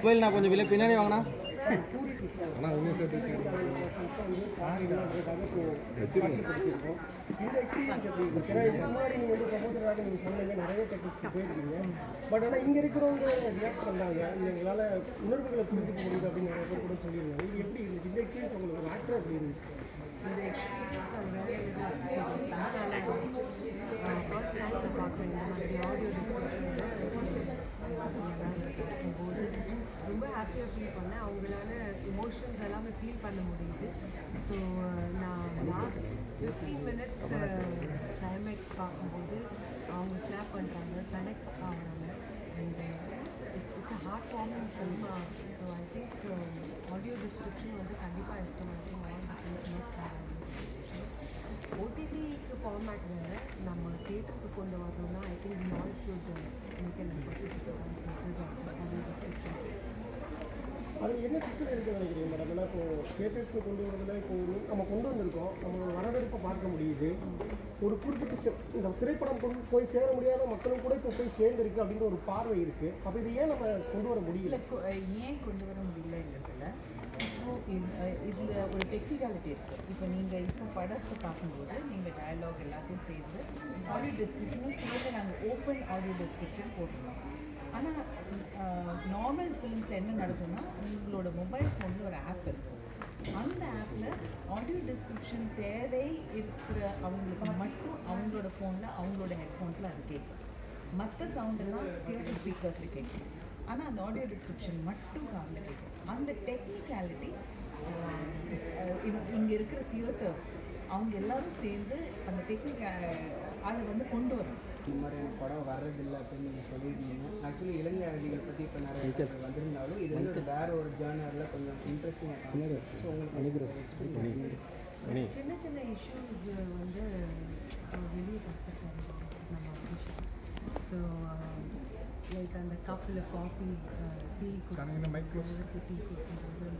கோயில் நான் கொஞ்சம் விலை பின்னாடி வாங்கினா ஆனால் உண்மை சேர்த்து பட் ஆனால் இங்கே இருக்கிறவங்க ரியாக்ட் பண்ணாங்க எங்களால் உணர்வுகளை புரிஞ்சுக்க முடியுது அப்படின்னு நிறைய பேர் கூட சொல்லியிருந்தாங்க. இது எப்படி இருந்துச்சு இந்த எக்ஸ்பீரியன்ஸ் உங்களுக்கு ஒரு ஆக்டர் எப்படி இருந்துச்சு? இந்த எக்ஸ்பீரியன்ஸ் ஃபர்ஸ்ட் டைம் பார்க்குறேன் இந்த மாதிரி ஆடியோ கேட்கும்போது ரொம்ப ஹாப்பியாக ஃபீல் பண்ணேன். அவங்களால இமோஷன்ஸ் எல்லாமே ஃபீல் பண்ண முடியுது. ஸோ நான் லாஸ்ட் 15 minutes கிளைமேக்ஸ் பார்க்கும்போது அவங்க ஸ்னாப் பண்ணுறாங்க, கனெக்ட் ஆகிறாங்க. And it's a heart warming film. So I think audio description வந்து கண்டிப்பாக இருக்கும். ஓடிடிக்கு ஃபார்மேட் வேறு, நம்ம தியேட்டருக்கு கொண்டு வரணும்னா I think we all should make an effort audio description. அது என்ன சிக்கல் இருக்குது நினைக்கிறீங்க மேடம்? ஏன்னா இப்போ தியேட்டர்ஸ்க்கு கொண்டு வரதுல இப்போ நம்ம கொண்டு வந்திருக்கோம், நம்மளோட வரவேற்பை பார்க்க முடியுது. ஒரு குறிப்பிட்ட இந்த திரைப்படம் கொண்டு போய் சேர முடியாத மக்களும் கூட இப்போ போய் சேர்ந்துருக்கு அப்படின்ற ஒரு பார்வை இருக்குது. அப்போ இது ஏன் நம்ம கொண்டு வர முடியல? ஏன் கொண்டு வர முடியலங்கிறதுல இதில் ஒரு டெக்னிக்காலிட்டி இருக்குது. இப்போ நீங்கள் இப்போ படத்தை பார்க்கும்போது நீங்கள் டயலாக் எல்லாத்தையும் சேர்ந்து ஆடியோ டிஸ்கிரிப்ஷனும் சேர்ந்து நாங்கள் ஓப்பன் ஆடியோ டிஸ்கிரிப்ஷன் போட்டுருந்தோம். ஆனால் நார்மல் ஃபிலிம்ஸில் என்ன நடக்கும்னா உங்களோட மொபைல் ஃபோனில் ஒரு ஆப் இருக்கும். அந்த ஆப்பில் ஆடியோ டிஸ்கிரிப்ஷன் தேவை இருக்கிற அவங்களுக்கு மட்டும் அவங்களோட ஃபோனில் அவங்களோட ஹெட்ஃபோன்ஸில் அது கேட்கும். மற்ற சவுண்டெல்லாம் தியேட்டர் ஸ்பீக்கர்ஸில் கேட்கும். ஆனால் அந்த ஆடியோ டிஸ்கிரிப்ஷன் மட்டும் காதில் கேட்கும். அந்த டெக்னிக்காலிட்டி இங்கே இருக்கிற தியேட்டர்ஸ் அவங்க எல்லோரும் சேர்ந்து அந்த அதை வந்து கொண்டு வரணும். இந்த மாதிரியான படம் வர்றதில்லை அப்படின்னு நீங்கள் சொல்லியிருந்தீங்க. ஆக்சுவலி இலங்கை அகதிகள் பற்றி இப்போ நிறைய வந்திருந்தாலும் இது வந்து வேறு ஒரு ஜேர்னரில் கொஞ்சம் இன்ட்ரெஸ்டிங்காக. ஸோ உங்களுக்கு சின்ன சின்ன இஷ்யூஸ் வந்து வெளியே கற்றுக்காங்க நம்ம விஷயம். ஸோ லைக் அந்த கப்பில் காஃபி டீ கொடுக்குறது, டீ கொடுக்குறது.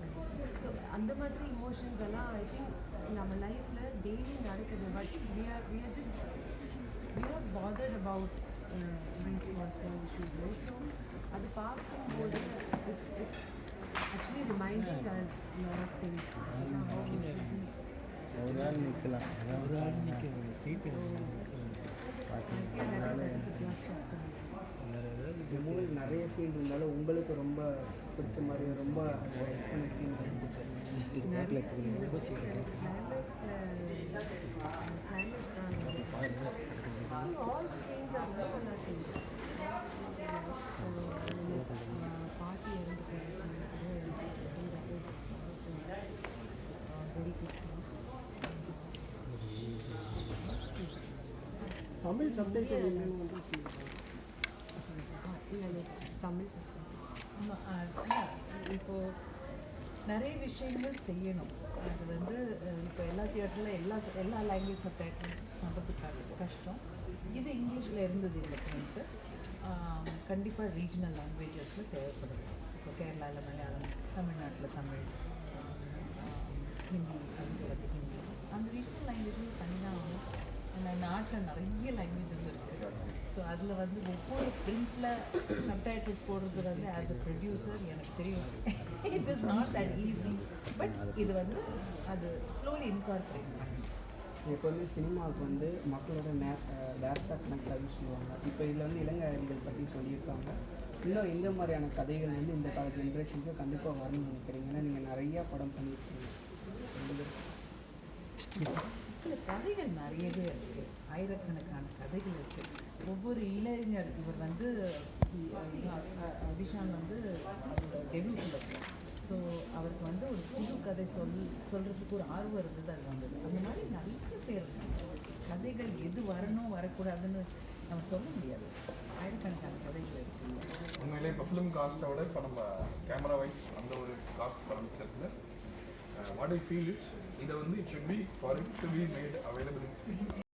ஸோ அந்த மாதிரி இமோஷன்ஸ் எல்லாம் ஐ திங்க் நம்ம லைஃப்பில் டெய்லி நடக்குது. But we are bothered about these small issues, right? So அது பார்க்கும்போது it's actually reminding us a lot of things. ஒரு ஆள் நிற்கலாம், ஒரு ஆள் நிற்க சீட்டு இந்த மூவியில் நிறைய சீன் இருந்தாலும் உங்களுக்கு ரொம்ப பிடிச்ச மாதிரி ரொம்ப scene all the scenes are very scenes. Party and very good scene. Tamil subtitle Tamil இப்போது நிறைய விஷயங்கள் செய்யணும். அது வந்து இப்போ எல்லா தியேட்டரில் எல்லா லாங்குவேஜ் சப்டைட்டில்ஸ் பண்ணுறதுக்காக கஷ்டம். இது இங்கிலீஷில் இருந்தது இல்லை பிரிண்ட்டு. கண்டிப்பாக ரீஜனல் லாங்குவேஜஸில் தேவைப்படுது. இப்போ கேரளாவில் மலையாளம், தமிழ்நாட்டில் தமிழ், ஹிந்தி, அது ஹிந்தி, அந்த ரீஜனல் லாங்குவேஜில் தனியாக ஆகும். நாட்டில் நிறைய லாங்குவேஜஸ் இருக்குது. ஸோ அதில் வந்து ஒவ்வொரு பிரிண்டில் சப்டைட்டில்ஸ் போடுறது வந்து ஆஸ் அ ப்ரொடியூசர் எனக்கு தெரியும் it is not that easy. But இது வந்து அது ஸ்லோலி இன்கார்பரேட் பண்ணணும். இப்போ வந்து சினிமாவுக்கு வந்து மக்களோட டேரக்டாக கனெக்ட் ஆகி சொல்லுவாங்க. இப்போ இதில் வந்து இலங்கை அகதிகள் பற்றி சொல்லியிருக்காங்க. இன்னும் எந்த மாதிரியான கதைகள் வந்து இந்த கால ஜென்ரேஷனுக்கு கண்டிப்பாக வரணும்னு நினைக்கிறீங்க? ஏன்னா நீங்கள் நிறையா படம் பண்ணியிருக்கீங்க. கதைகள் நிறையவே இருக்குது, ஆயிரக்கணக்கான கதைகள் இருக்குது. ஒவ்வொரு இளைஞர் இவர் வந்து அபிஷான் வந்து அவரோட டெபியூட்டில் இருக்குது. ஸோ அவருக்கு வந்து ஒரு புது கதை சொல்கிறதுக்கு ஒரு ஆர்வம் இருந்தது, அது வந்தது. அந்த மாதிரி நிறைய பேர் இருக்காங்க. கதைகள் எது வரணும் வரக்கூடாதுன்னு நம்ம சொல்ல முடியாது. ஆயிரக்கணக்கான கதைகள் இருக்குது. உண்மையிலே இப்போ ஃபிலிம் காஸ்ட்டை விட இப்போ நம்ம கேமரா வைஸ் அந்த ஒரு காஸ்ட் பரமிச்சதில் வாட் ஐ ஃபீல் இஸ் இதை வந்து it should be for it to be made available